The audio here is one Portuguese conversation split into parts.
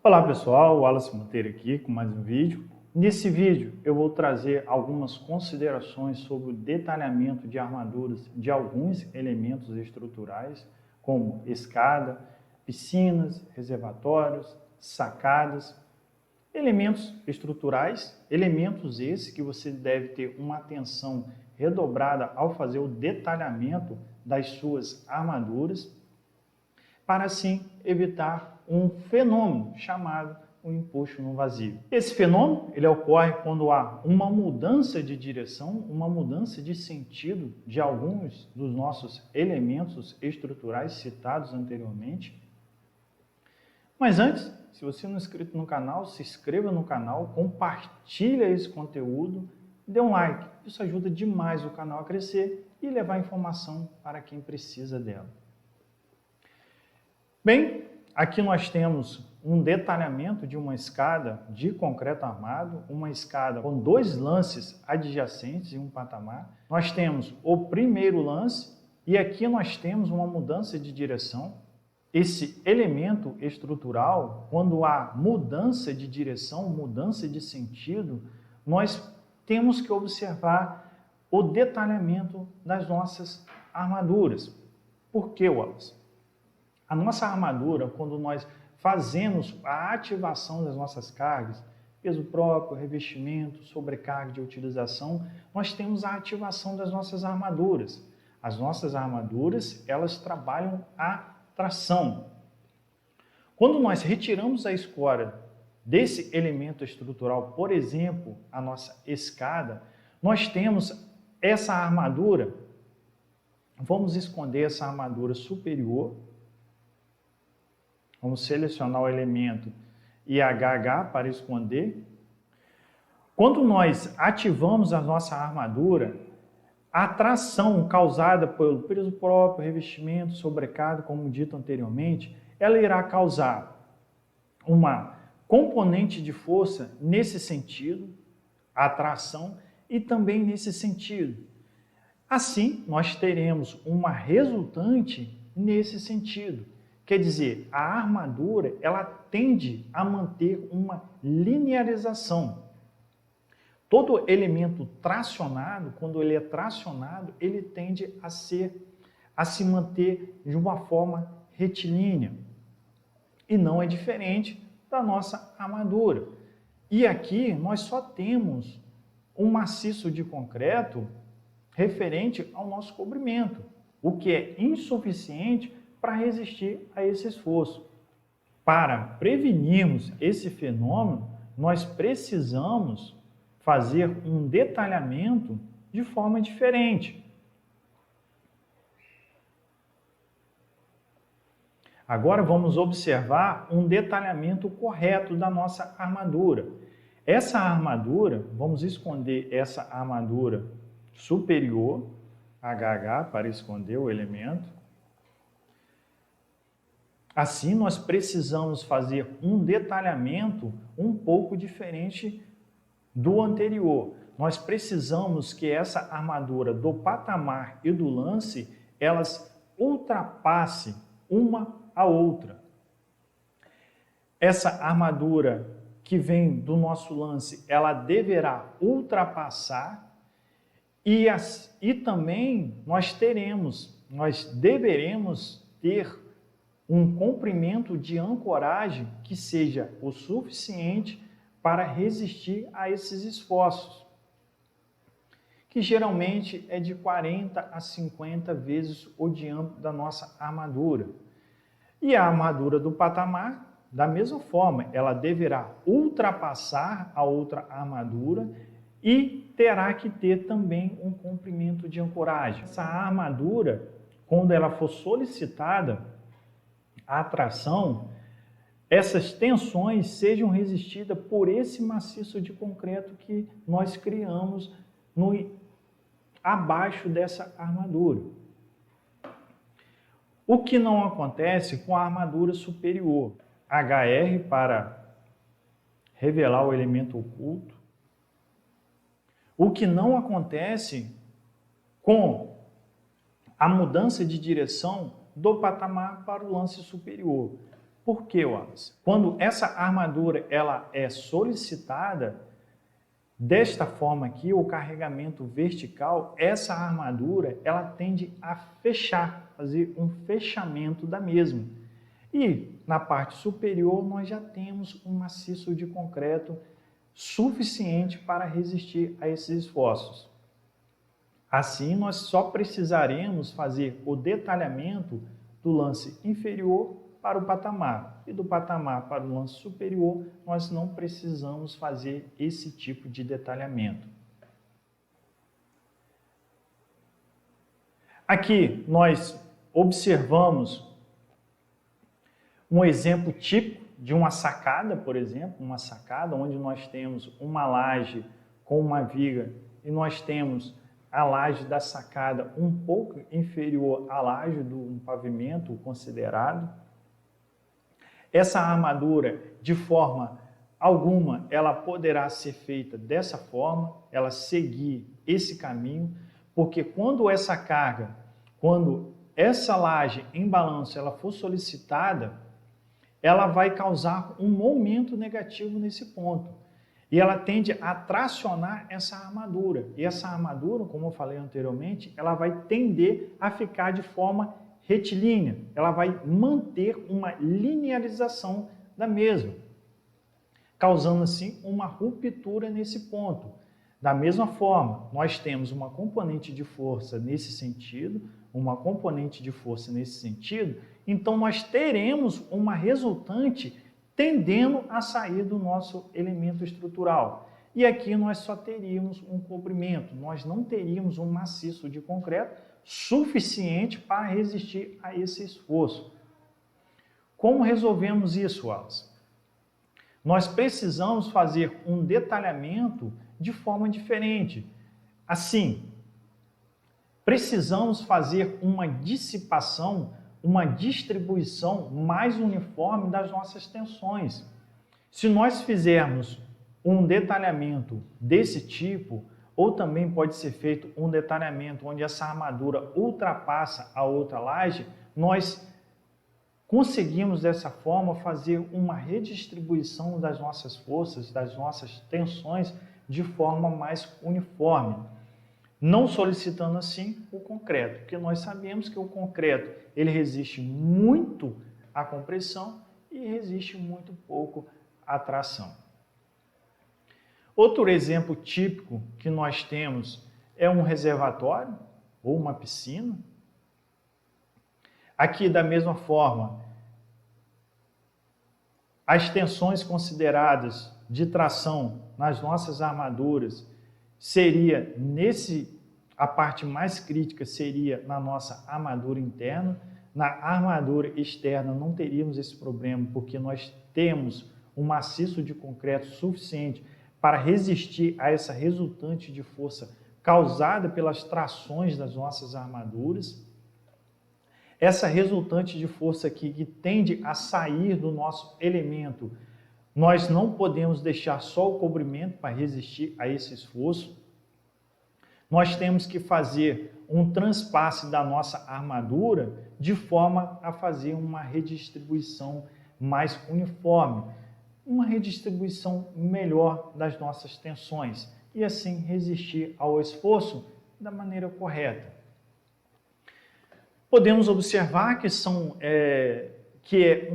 Olá pessoal, Wallace Monteiro aqui com mais um vídeo. Nesse vídeo eu vou trazer algumas considerações sobre o detalhamento de armaduras de alguns elementos estruturais, como escada, piscinas, reservatórios, sacadas, elementos estruturais, elementos esses que você deve ter uma atenção redobrada ao fazer o detalhamento das suas armaduras, para assim evitar um fenômeno chamado o empuxo no vazio. Esse fenômeno ele ocorre quando há uma mudança de direção, uma mudança de sentido de alguns dos nossos elementos estruturais citados anteriormente. Mas antes, se você não é inscrito no canal, se inscreva no canal, compartilhe esse conteúdo, dê um like. Isso ajuda demais o canal a crescer e levar informação para quem precisa dela. Bem, aqui nós temos um detalhamento de uma escada de concreto armado, uma escada com dois lances adjacentes em um patamar. Nós temos o primeiro lance e aqui nós temos uma mudança de direção. Esse elemento estrutural, quando há mudança de direção, mudança de sentido, nós temos que observar o detalhamento das nossas armaduras. Por que, Wallace? A nossa armadura, quando nós fazemos a ativação das nossas cargas, peso próprio, revestimento, sobrecarga de utilização, nós temos a ativação das nossas armaduras. As nossas armaduras, elas trabalham a tração. Quando nós retiramos a escória desse elemento estrutural, por exemplo, a nossa escada, nós temos essa armadura, vamos esconder essa armadura superior. Vamos selecionar o elemento IHH para esconder. Quando nós ativamos a nossa armadura, a tração causada pelo peso próprio, revestimento, sobrecarga, como dito anteriormente, ela irá causar uma componente de força nesse sentido, a tração, e também nesse sentido. Assim, nós teremos uma resultante nesse sentido. Quer dizer, a armadura, ela tende a manter uma linearização. Todo elemento tracionado, quando ele é tracionado, ele tende a se manter de uma forma retilínea. E não é diferente da nossa armadura. E aqui nós só temos um maciço de concreto referente ao nosso cobrimento, o que é insuficiente para resistir a esse esforço. Para prevenirmos esse fenômeno, nós precisamos fazer um detalhamento de forma diferente. Agora vamos observar um detalhamento correto da nossa armadura. Essa armadura, vamos esconder essa armadura superior, HH, para esconder o elemento. Assim, nós precisamos fazer um detalhamento um pouco diferente do anterior. Nós precisamos que essa armadura do patamar e do lance, elas ultrapassem uma a outra. Essa armadura que vem do nosso lance, ela deverá ultrapassar e também nós deveremos ter um comprimento de ancoragem que seja o suficiente para resistir a esses esforços, que geralmente é de 40 a 50 vezes o diâmetro da nossa armadura. E a armadura do patamar, da mesma forma, ela deverá ultrapassar a outra armadura e terá que ter também um comprimento de ancoragem. Essa armadura, quando ela for solicitada, a atração, essas tensões sejam resistidas por esse maciço de concreto que nós criamos abaixo dessa armadura. O que não acontece com a armadura superior. HR para revelar o elemento oculto. O que não acontece com a mudança de direção do patamar para o lance superior. Por quê, Wallace? Quando essa armadura ela é solicitada, desta forma aqui, o carregamento vertical, essa armadura ela tende a fechar, fazer um fechamento da mesma. E na parte superior nós já temos um maciço de concreto suficiente para resistir a esses esforços. Assim, nós só precisaremos fazer o detalhamento do lance inferior para o patamar. E do patamar para o lance superior, nós não precisamos fazer esse tipo de detalhamento. Aqui nós observamos um exemplo típico de uma sacada, por exemplo, uma sacada onde nós temos uma laje com uma viga e nós temos a laje da sacada um pouco inferior à laje do pavimento considerado. Essa armadura, de forma alguma, ela poderá ser feita dessa forma, ela seguir esse caminho, porque quando essa carga, quando essa laje em balanço ela for solicitada, ela vai causar um momento negativo nesse ponto. E ela tende a tracionar essa armadura. E essa armadura, como eu falei anteriormente, ela vai tender a ficar de forma retilínea. Ela vai manter uma linearização da mesma, causando assim uma ruptura nesse ponto. Da mesma forma, nós temos uma componente de força nesse sentido, uma componente de força nesse sentido, então nós teremos uma resultante tendendo a sair do nosso elemento estrutural. E aqui nós só teríamos um cobrimento, nós não teríamos um maciço de concreto suficiente para resistir a esse esforço. Como resolvemos isso, Wallace? Nós precisamos fazer um detalhamento de forma diferente. Assim, precisamos fazer uma dissipação, uma distribuição mais uniforme das nossas tensões. Se nós fizermos um detalhamento desse tipo, ou também pode ser feito um detalhamento onde essa armadura ultrapassa a outra laje, nós conseguimos dessa forma fazer uma redistribuição das nossas forças, das nossas tensões de forma mais uniforme. Não solicitando assim o concreto, porque nós sabemos que o concreto ele resiste muito à compressão e resiste muito pouco à tração. Outro exemplo típico que nós temos é um reservatório ou uma piscina. Aqui, da mesma forma, as tensões consideradas de tração nas nossas armaduras seria a parte mais crítica seria na nossa armadura interna. Na armadura externa não teríamos esse problema, porque nós temos um maciço de concreto suficiente para resistir a essa resultante de força causada pelas trações das nossas armaduras. Essa resultante de força aqui que tende a sair do nosso elemento, nós não podemos deixar só o cobrimento para resistir a esse esforço. Nós temos que fazer um transpasse da nossa armadura de forma a fazer uma redistribuição mais uniforme, uma redistribuição melhor das nossas tensões e assim resistir ao esforço da maneira correta. Podemos observar que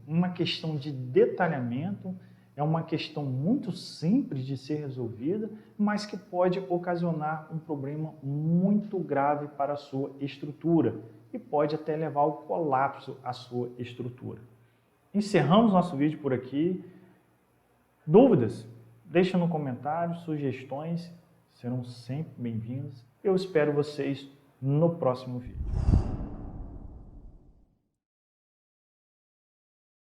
uma questão de detalhamento, é uma questão muito simples de ser resolvida, mas que pode ocasionar um problema muito grave para a sua estrutura e pode até levar ao colapso à sua estrutura. Encerramos nosso vídeo por aqui. Dúvidas? Deixa no comentário, sugestões serão sempre bem-vindas. Eu espero vocês no próximo vídeo.